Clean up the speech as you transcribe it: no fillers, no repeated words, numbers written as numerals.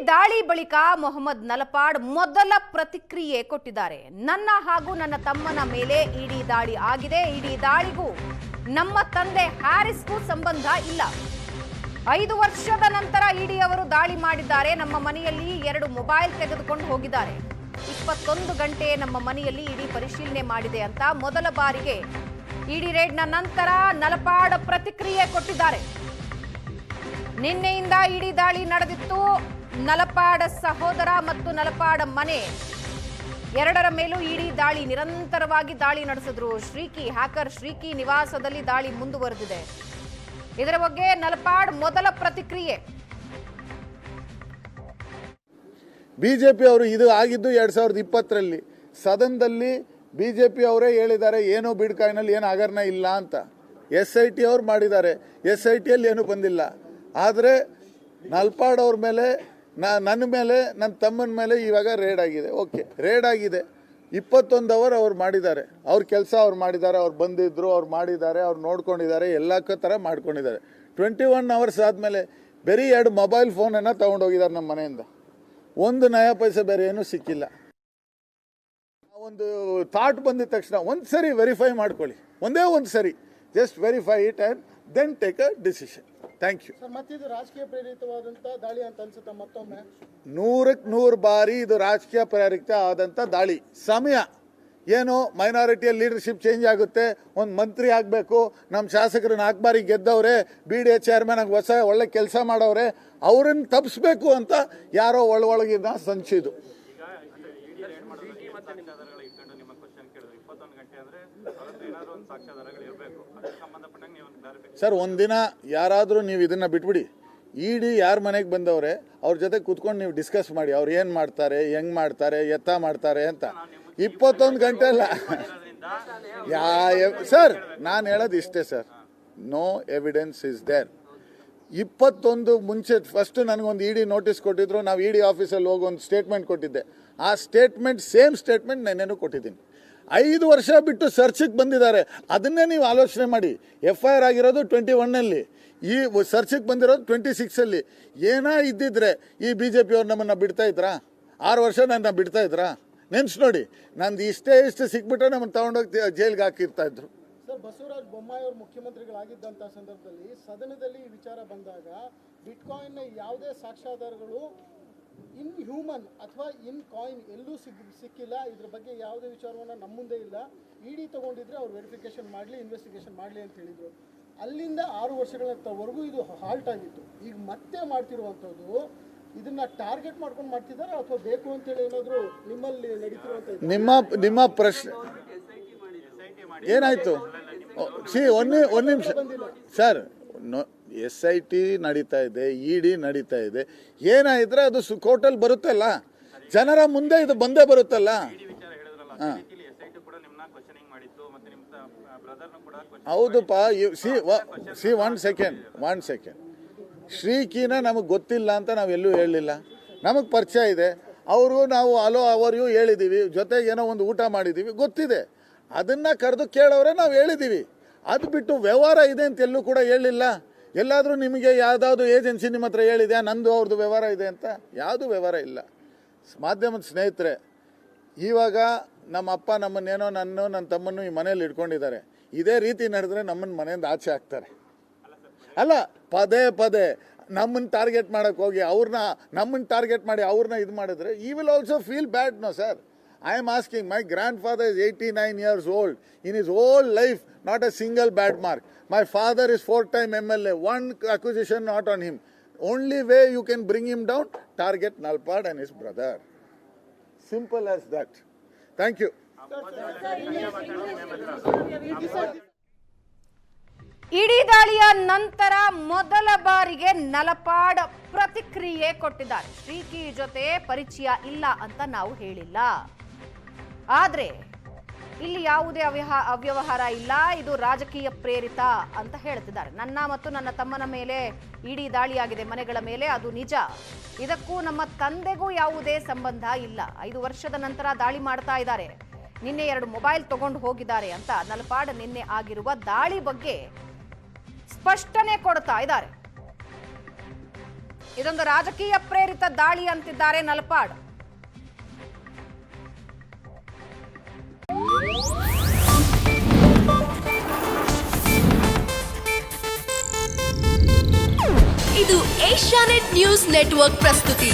ದಾಳಿ ಬಳಿಕ ಮೊಹಮ್ಮದ್ ನಲಪಾಡ್ ಮೊದಲ ಪ್ರತಿಕ್ರಿಯೆ ಕೊಟ್ಟಿದ್ದಾರೆ. ನನ್ನ ಹಾಗೂ ನನ್ನ ತಮ್ಮನ ಮೇಲೆ ಇಡಿ ದಾಳಿ ಆಗಿದೆ. ಇಡಿ ದಾಳಿಗೂ ನಮ್ಮ ತಂದೆ ಹ್ಯಾರಿಸ್ಗೂ ಸಂಬಂಧ ಇಲ್ಲ. 5 ವರ್ಷದ ನಂತರ ಇಡಿ ಅವರು ದಾಳಿ ಮಾಡಿದ್ದಾರೆ. ನಮ್ಮ ಮನೆಯಲ್ಲಿ 2 ಮೊಬೈಲ್ ತೆಗೆದುಕೊಂಡು ಹೋಗಿದ್ದಾರೆ. 21 ಗಂಟೆ ನಮ್ಮ ಮನೆಯಲ್ಲಿ ಇಡಿ ಪರಿಶೀಲನೆ ಮಾಡಿದೆ ಅಂತ ಮೊದಲ ಬಾರಿಗೆ ಇಡಿ ರೇಡ್ನ ನಂತರ ನಲಪಾಡ್ ಪ್ರತಿಕ್ರಿಯೆ ಕೊಟ್ಟಿದ್ದಾರೆ. ನಿನ್ನೆಯಿಂದ ಇಡಿ ದಾಳಿ ನಡೆದಿತ್ತು. ನಲಪಾಡ್ ಸಹೋದರ ಮತ್ತು ನಲಪಾಡ್ ಮನೆ ಎರಡರ ಮೇಲೂ ಇಡಿ ದಾಳಿ ನಿರಂತರವಾಗಿ ದಾಳಿ ನಡೆಸಿದ್ರು. ಹ್ಯಾಕರ್ ಶ್ರೀಕಿ ನಿವಾಸದಲ್ಲಿ ದಾಳಿ ಮುಂದುವರೆದಿದೆ. ಇದರ ಬಗ್ಗೆ ನಲಪಾಡ್ ಮೊದಲ ಪ್ರತಿಕ್ರಿಯೆ. ಬಿಜೆಪಿ ಅವರು ಇದು ಆಗಿದ್ದು 2020ರಲ್ಲಿ ಸದನದಲ್ಲಿ ಬಿಜೆಪಿ ಅವರೇ ಹೇಳಿದ್ದಾರೆ ಏನೋ ಬಿಡ್ಕಾಯಿನಲ್ಲಿ ಏನು ಹಗರಣ ಇಲ್ಲ ಅಂತ. SIT ಅವ್ರು ಮಾಡಿದ್ದಾರೆ. SITಯಲ್ಲಿ ಏನು ಬಂದಿಲ್ಲ. ಆದರೆ ನಲಪಾಡ್ ಅವ್ರ ಮೇಲೆ ನನ್ನ ಮೇಲೆ ನನ್ನ ತಮ್ಮನ ಮೇಲೆ ಇವಾಗ ರೇಡ್ ಆಗಿದೆ. ಓಕೆ, ರೇಡ್ ಆಗಿದೆ. 21 ಅವರ್ ಅವ್ರು ಮಾಡಿದ್ದಾರೆ. ಅವ್ರ ಕೆಲಸ ಅವ್ರು ಮಾಡಿದ್ದಾರೆ. ಅವ್ರು ಬಂದಿದ್ರು, ಅವ್ರು ಮಾಡಿದ್ದಾರೆ, ಅವ್ರು ನೋಡ್ಕೊಂಡಿದ್ದಾರೆ, ಎಲ್ಲ ಥರ ಮಾಡ್ಕೊಂಡಿದ್ದಾರೆ. 21 ಅವರ್ಸ್ ಆದಮೇಲೆ ಬರೀ 2 ಮೊಬೈಲ್ ಫೋನನ್ನು ತೊಗೊಂಡೋಗಿದ್ದಾರೆ ನಮ್ಮ ಮನೆಯಿಂದ. 1 ನಯಾ ಪೈಸೆ ಬೇರೆ ಏನೂ ಸಿಕ್ಕಿಲ್ಲ. ಒಂದು ಥಾಟ್ ಬಂದಿದ ತಕ್ಷಣ ಒಂದು ಸರಿ ವೆರಿಫೈ ಮಾಡ್ಕೊಳ್ಳಿ. ಒಂದೇ ಒಂದು ಸರಿ just verify it and then take a decision. Thank you. ಮತ್ತಿದು ರಾಜಕೀಯ ಪ್ರೇರಿತವಾದಂಥ ದಾಳಿ ಅಂತ ಅನ್ಸುತ್ತೆ. ಮತ್ತೊಮ್ಮೆ 100ಕ್ಕೆ 100 ಬಾರಿ ಇದು ರಾಜಕೀಯ ಪ್ರೇರಿತ ಆದಂಥ ದಾಳಿ. ಸಮಯ ಏನು, ಮೈನಾರಿಟಿಯ ಲೀಡರ್ಶಿಪ್ ಚೇಂಜ್ ಆಗುತ್ತೆ. ಒಂದು ಮಂತ್ರಿ ಆಗಬೇಕು. ನಮ್ಮ ಶಾಸಕರು 4 ಬಾರಿ ಗೆದ್ದವ್ರೆ. BDA ಚೇರ್ಮನ್ ಆಗಿ ಒಳ್ಳೆ ಕೆಲಸ ಮಾಡವ್ರೆ. ಅವ್ರನ್ನ ತಪ್ಪಿಸ್ಬೇಕು ಅಂತ ಯಾರೋ ಒಳಗಿನ ಸಂಚಿದು. ಸರ್, ಒಂದಿನ ಯಾರಾದರೂ ನೀವು ಇದನ್ನ ಬಿಟ್ಬಿಡಿ. ಇಡಿ ಯಾರ ಮನೆಗೆ ಬಂದವ್ರೆ ಅವ್ರ ಜೊತೆ ಕೂತ್ಕೊಂಡು ನೀವು ಡಿಸ್ಕಸ್ ಮಾಡಿ. ಅವ್ರು ಏನು ಮಾಡ್ತಾರೆ, ಹೆಂಗ್ ಮಾಡ್ತಾರೆ, ಎತ್ತ ಮಾಡ್ತಾರೆ ಅಂತ. 21 ಗಂಟೆ ಅಲ್ಲ ಸರ್. ನಾನು ಹೇಳೋದು ಇಷ್ಟೇ sir, no evidence is there. 21 ಮುಂಚೆ ಫಸ್ಟ್ ನನಗೊಂದು ಇಡಿ ನೋಟಿಸ್ ಕೊಟ್ಟಿದ್ರು. ನಾವು ಇಡಿ ಆಫೀಸಲ್ಲಿ ಹೋಗಿ ಒಂದು ಸ್ಟೇಟ್ಮೆಂಟ್ ಕೊಟ್ಟಿದ್ದೆ. ಆ ಸ್ಟೇಟ್ಮೆಂಟ್ ಸೇಮ್ ಸ್ಟೇಟ್ಮೆಂಟ್ ನೆನ್ನೆನೂ ಕೊಟ್ಟಿದ್ದೀನಿ. 5 ವರ್ಷ ಬಿಟ್ಟು ಸರ್ಚಿಗೆ ಬಂದಿದ್ದಾರೆ. ಅದನ್ನೇ ನೀವು ಆಲೋಚನೆ ಮಾಡಿ. FIR ಆಗಿರೋದು 21ನಲ್ಲಿ, ಈ ಸರ್ಚಿಗೆ ಬಂದಿರೋದು 26ಅಲ್ಲಿ. ಏನಾ ಇದ್ದಿದ್ರೆ ಈ BJP ಅವ್ರು ನಮ್ಮನ್ನು ಬಿಡ್ತಾ ಇದ್ರಾ? 6 ವರ್ಷ ನನ್ನ ಬಿಡ್ತಾ ಇದ್ರಾ? ನೆನ್ಸ್ ನೋಡಿ. ನಂದು ಇಷ್ಟು ಸಿಕ್ಬಿಟ್ರೆ ನಮ್ಮನ್ನು ತಗೊಂಡೋಗಿ ಜೈಲ್ಗೆ ಹಾಕಿರ್ತಾ ಇದ್ರು. ಸರ್, ಬಸವರಾಜ ಬೊಮ್ಮಾಯಿ ಅವರು ಮುಖ್ಯಮಂತ್ರಿಗಳಾಗಿದ್ದಂಥ ಸಂದರ್ಭದಲ್ಲಿ ಸದನದಲ್ಲಿ ಈ ವಿಚಾರ ಬಂದಾಗ ಬಿಟ್ಕಾಯಿನ್ನ ಯಾವುದೇ ಸಾಕ್ಷ್ಯಾಧಾರಗಳು ಇನ್ ಹ್ಯೂಮನ್ ಅಥವಾ ಇನ್ ಕಾಯಿನ್ ಎಲ್ಲೂ ಸಿಕ್ಕಿಲ್ಲ. ಇದ್ರ ಬಗ್ಗೆ ಯಾವುದೇ ವಿಚಾರವನ್ನು ನಮ್ಮ ಮುಂದೆ ಇಲ್ಲ. ಇಡಿ ತಗೊಂಡಿದ್ರೆ ಅವ್ರು ವೆರಿಫಿಕೇಶನ್ ಮಾಡಲಿ, ಇನ್ವೆಸ್ಟಿಗೇಷನ್ ಮಾಡಲಿ ಅಂತ ಹೇಳಿದರು. ಅಲ್ಲಿಂದ 6 ವರ್ಷಗಳವರೆಗೂ ಇದು ಹಾಲ್ಟ್ ಆಗಿತ್ತು. ಈಗ ಮತ್ತೆ ಮಾಡ್ತಿರುವಂಥದ್ದು ಇದನ್ನ ಟಾರ್ಗೆಟ್ ಮಾಡ್ಕೊಂಡು ಮಾಡ್ತಿದ್ದಾರೆ ಅಥವಾ ಬೇಕು ಅಂತೇಳಿ ಏನಾದರೂ ನಿಮ್ಮಲ್ಲಿ ನಡೀತಿರುವಂಥ ನಿಮ್ಮ ಪ್ರಶ್ನೆ ಏನಾಯ್ತು? ಒಂದು ನಿಮಿಷ ಸರ್. SIT ನಡೀತಾ ಇದೆ, ಇಡಿ ನಡೀತಾ ಇದೆ. ಏನಾಯಿದ್ರೆ ಅದು ಕೋರ್ಟಲ್ಲಿ ಬರುತ್ತಲ್ಲ, ಜನರ ಮುಂದೆ ಇದು ಬಂದೇ ಬರುತ್ತಲ್ಲ. ಹೌದಪ್ಪ. One second. ಶ್ರೀಕಿನ ನಮಗೆ ಗೊತ್ತಿಲ್ಲ ಅಂತ ನಾವೆಲ್ಲೂ ಹೇಳಲಿಲ್ಲ. ನಮಗೆ ಪರಿಚಯ ಇದೆ. ಅವರು ನಾವು ಅವರಿಗೂ ಹೇಳಿದ್ದೀವಿ. ಜೊತೆಗೆ ಏನೋ ಒಂದು ಊಟ ಮಾಡಿದ್ದೀವಿ, ಗೊತ್ತಿದೆ. ಅದನ್ನು ಕರೆದು ಕೇಳೋರೆ ನಾವು ಹೇಳಿದ್ದೀವಿ. ಅದು ಬಿಟ್ಟು ವ್ಯವಹಾರ ಇದೆ ಅಂತ ಎಲ್ಲೂ ಕೂಡ ಹೇಳಿಲ್ಲ. ಎಲ್ಲಾದರೂ ನಿಮಗೆ ಯಾವುದಾದ್ರು ಏಜೆನ್ಸಿ ನಿಮ್ಮ ಹತ್ರ ಹೇಳಿದೆ ನಂದು ಅವ್ರದ್ದು ವ್ಯವಹಾರ ಇದೆ ಅಂತ? ಯಾವುದೂ ವ್ಯವಹಾರ ಇಲ್ಲ. ಮಾಧ್ಯಮದ ಸ್ನೇಹಿತರೆ, ಇವಾಗ ನಮ್ಮ ಅಪ್ಪ ನಮ್ಮನ್ನೇನೋ ನನ್ನ ತಮ್ಮನ್ನು ಈ ಮನೇಲಿ ಇಟ್ಕೊಂಡಿದ್ದಾರೆ. ಇದೇ ರೀತಿ ನಡೆದ್ರೆ ನಮ್ಮನ್ನು ಮನೆಯಿಂದ ಆಚೆ ಹಾಕ್ತಾರೆ. ಅಲ್ಲ, ಪದೇ ನಮ್ಮನ್ನು ಟಾರ್ಗೆಟ್ ಮಾಡೋಕ್ಕೆ ಹೋಗಿ ನಮ್ಮನ್ನು ಟಾರ್ಗೆಟ್ ಮಾಡಿ ಅವ್ರನ್ನ ಇದು ಮಾಡಿದ್ರೆ he will also feel bad. No sir, I am asking, my grandfather is 89 years old. In his whole life, not a single bad mark. My father is 4-time MLA. 1 accusation not on him. Only way you can bring him down, target Nalpad and his brother. Simple as that. Thank you. ಇಡಿ ದಾಳಿಯ ನಂತರ ಮೊದಲ ಬಾರಿಗೆ ನಲಪಾಡ್ ಪ್ರತಿಕ್ರಿಯೆ ಕೊಟ್ಟಿದ್ದಾರೆ. ಶ್ರೀಕಿ ಜೊತೆ ಪರಿಚಯ ಇಲ್ಲ ಅಂತ ನಾವು ಹೇಳಿಲ್ಲ. ಆದ್ರೆ ಇಲ್ಲಿ ಯಾವುದೇ ಅವ್ಯವಹಾರ ಇಲ್ಲ, ಇದು ರಾಜಕೀಯ ಪ್ರೇರಿತ ಅಂತ ಹೇಳ್ತಿದ್ದಾರೆ. ನನ್ನ ಮತ್ತು ನನ್ನ ತಮ್ಮನ ಮೇಲೆ ಇಡಿ ದಾಳಿಯಾಗಿದೆ, ಮನೆಗಳ ಮೇಲೆ, ಅದು ನಿಜ. ಇದಕ್ಕೂ ನಮ್ಮ ತಂದೆಗೂ ಯಾವುದೇ ಸಂಬಂಧ ಇಲ್ಲ. 5 ವರ್ಷದ ನಂತರ ದಾಳಿ ಮಾಡ್ತಾ ಇದ್ದಾರೆ. ನಿನ್ನೆ 2 ಮೊಬೈಲ್ ತಗೊಂಡು ಹೋಗಿದ್ದಾರೆ ಅಂತ ನಲಪಾಡ್ ನಿನ್ನೆ ಆಗಿರುವ ದಾಳಿ ಬಗ್ಗೆ ಸ್ಪಷ್ಟನೆ ಕೊಡ್ತಾ ಇದ್ದಾರೆ. ಇದೊಂದು ರಾಜಕೀಯ ಪ್ರೇರಿತ ದಾಳಿ ಅಂತಿದ್ದಾರೆ ನಲಪಾಡ್. ಇದು ಏಷ್ಯಾನೆಟ್ ನ್ಯೂಸ್ ನೆಟ್ವರ್ಕ್ ಪ್ರಸ್ತುತಿ.